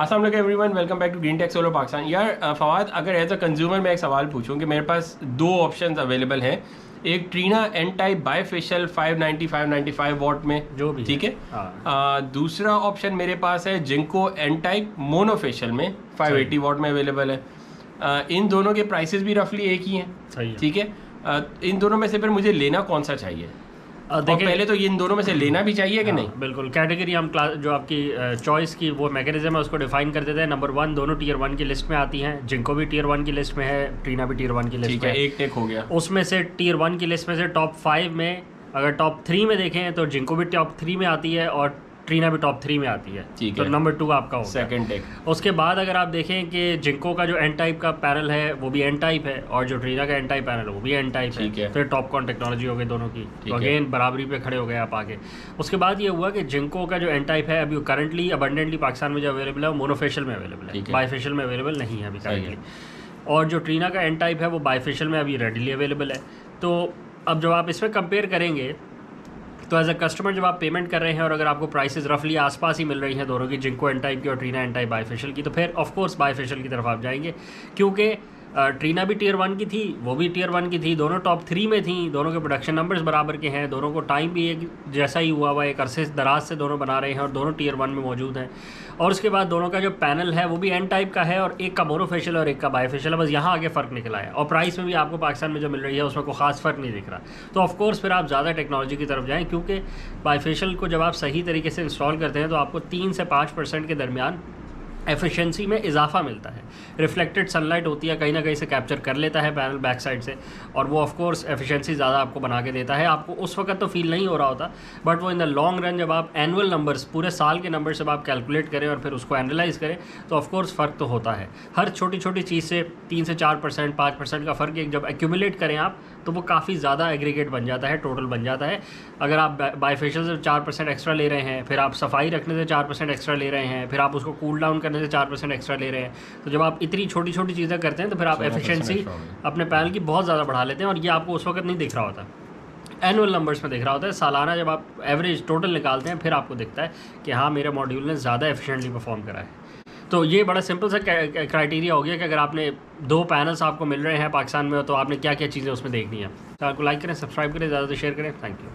अस्सलाम वालेकुम everyone, welcome back to Green Tech Solar Pakistan. यार फवाद, अगर एज अ कंज्यूमर मैं एक सवाल पूछूं कि मेरे पास दो ऑप्शंस अवेलेबल हैं, एक Trina N type bifacial 595 watt में जो भी ठीक है, हाँ। दूसरा ऑप्शन मेरे पास है जिंको एन टाइप मोनोफेशियल में 580 वॉट में अवेलेबल है। इन दोनों के प्राइसेस भी रफली एक ही हैं, सही है। ठीक है। इन दोनों में से फिर मुझे लेना कौन सा चाहिए? और पहले तो इन दोनों में से लेना भी चाहिए कि नहीं? बिल्कुल, कैटेगरी हम क्लास जो आपकी चॉइस की वो मैकेनिज्म है उसको डिफाइन कर देते हैं। नंबर 1 दोनों टीयर 1 की लिस्ट में आती हैं, जिंको भी टीयर 1 की लिस्ट में है, ट्रीना भी टीयर 1 की लिस्ट में है। एक टेक हो गया। उसमें से टीयर 1 की लिस्ट में से टॉप 5 में अगर टॉप 3 में देखें तो जिंको भी टॉप 3 में आती है और ट्रीना भी टॉप 3 में आती है। तो नंबर 2 आपका होगा सेकंड टेक। उसके बाद अगर आप देखें कि जिंको का जो एन टाइप का पैनल है वो भी एन टाइप है और जो ट्रीना का एन टाइप पैनल है वो भी एन टाइप है। फिर टॉपकॉन टेक्नोलॉजी हो गई दोनों की, तो अगेन बराबरी पे खड़े हो गए आप आगे। उसके बाद ये हुआ कि जिंको का जो एन टाइप है अभी करंटली अबंडेंटली पाकिस्तान में जो अवेलेबल है वो मोनोफेशियल में अवेलेबल है, बाईफेशियल में अवेलेबल नहीं है अभी करंटली। और जो ट्रीना का एन टाइप है वो बाईफेशियल में अभी रेडीली अवेलेबल है। तो अब जब आप इसमें कंपेयर करेंगे तो एज अ कस्टमर जब आप पेमेंट कर रहे हैं और अगर आपको प्राइसेस रफली आसपास ही मिल रही हैं दोनों की, जिंको एन टाइप की और ट्रीना एन टाइप बाईफेशियल की, तो फिर ऑफ कोर्स बाईफेशियल की तरफ आप जाएंगे। क्योंकि ट्रीना भी टीयर 1 की थी, वो भी टीयर 1 की थी, दोनों टॉप 3 में थी, दोनों के प्रोडक्शन नंबर्स बराबर के हैं, दोनों को टाइम भी एक जैसा ही हुआ हुआ, एक अरसे दराज से दोनों बना रहे हैं और दोनों टीयर 1 में मौजूद हैं। और उसके बाद दोनों का जो पैनल है वो भी एन टाइप का है और एक का मोनोफेशियल और एक का बाईफेशियल है। बस यहाँ आगे फ़र्क निकला है और प्राइस में भी आपको पाकिस्तान में जो मिल रही है उसमें कोई खास फ़र्क नहीं दिख रहा। तो ऑफकोर्स फिर आप ज़्यादा टेक्नोलॉजी की तरफ जाएँ, क्योंकि बाईफेशियल को जब आप सही तरीके से इंस्टॉल करते हैं तो आपको 3 से 5% के दरमियान एफिशिएंसी में इजाफा मिलता है। रिफ्लेक्टेड सनलाइट होती है, कहीं ना कहीं से कैप्चर कर लेता है पैनल बैक साइड से, और वो ऑफ कोर्स एफिशिएंसी ज़्यादा आपको बना के देता है। आपको उस वक्त तो फील नहीं हो रहा होता, बट वो इन द लॉन्ग रन जब आप एनुअल नंबर्स पूरे साल के नंबर जब आप कैलकुलेट करें और फिर उसको एनालाइज करें तो ऑफ कोर्स फ़र्क तो होता है। हर छोटी छोटी चीज़ से 3 से 4% 5% का फ़र्क एक जब एक्यूमुलेट करें आप तो वो काफ़ी ज़्यादा एग्रीगेट बन जाता है, टोटल बन जाता है। अगर आप बाईफेशियल से 4% एक्स्ट्रा ले रहे हैं, फिर आप सफाई रखने से 4% एक्स्ट्रा ले रहे हैं, फिर आप उसको कूल डाउन करने से 4% एक्स्ट्रा ले रहे हैं, तो जब आप इतनी छोटी छोटी चीज़ें करते हैं तो फिर आप एफिशिएंसी अपने पैनल की बहुत ज़्यादा बढ़ा लेते हैं। और ये आपको उस वक्त नहीं दिख रहा होता, एनुअल नंबर्स में दिख रहा होता है। सालाना जब आप एवरेज टोटल निकालते हैं फिर आपको दिखता है कि हाँ मेरे मॉड्यूल ने ज़्यादा एफिशिएंटली परफॉर्म करा है। तो ये बड़ा सिंपल सा क्राइटेरिया हो गया कि अगर आपने 2 पैनल्स आपको मिल रहे हैं पाकिस्तान में तो आपने क्या क्या चीज़ें उसमें देखनी है। तो आपको लाइक करें, सब्सक्राइब करें, ज़्यादा से शेयर करें। Thank you.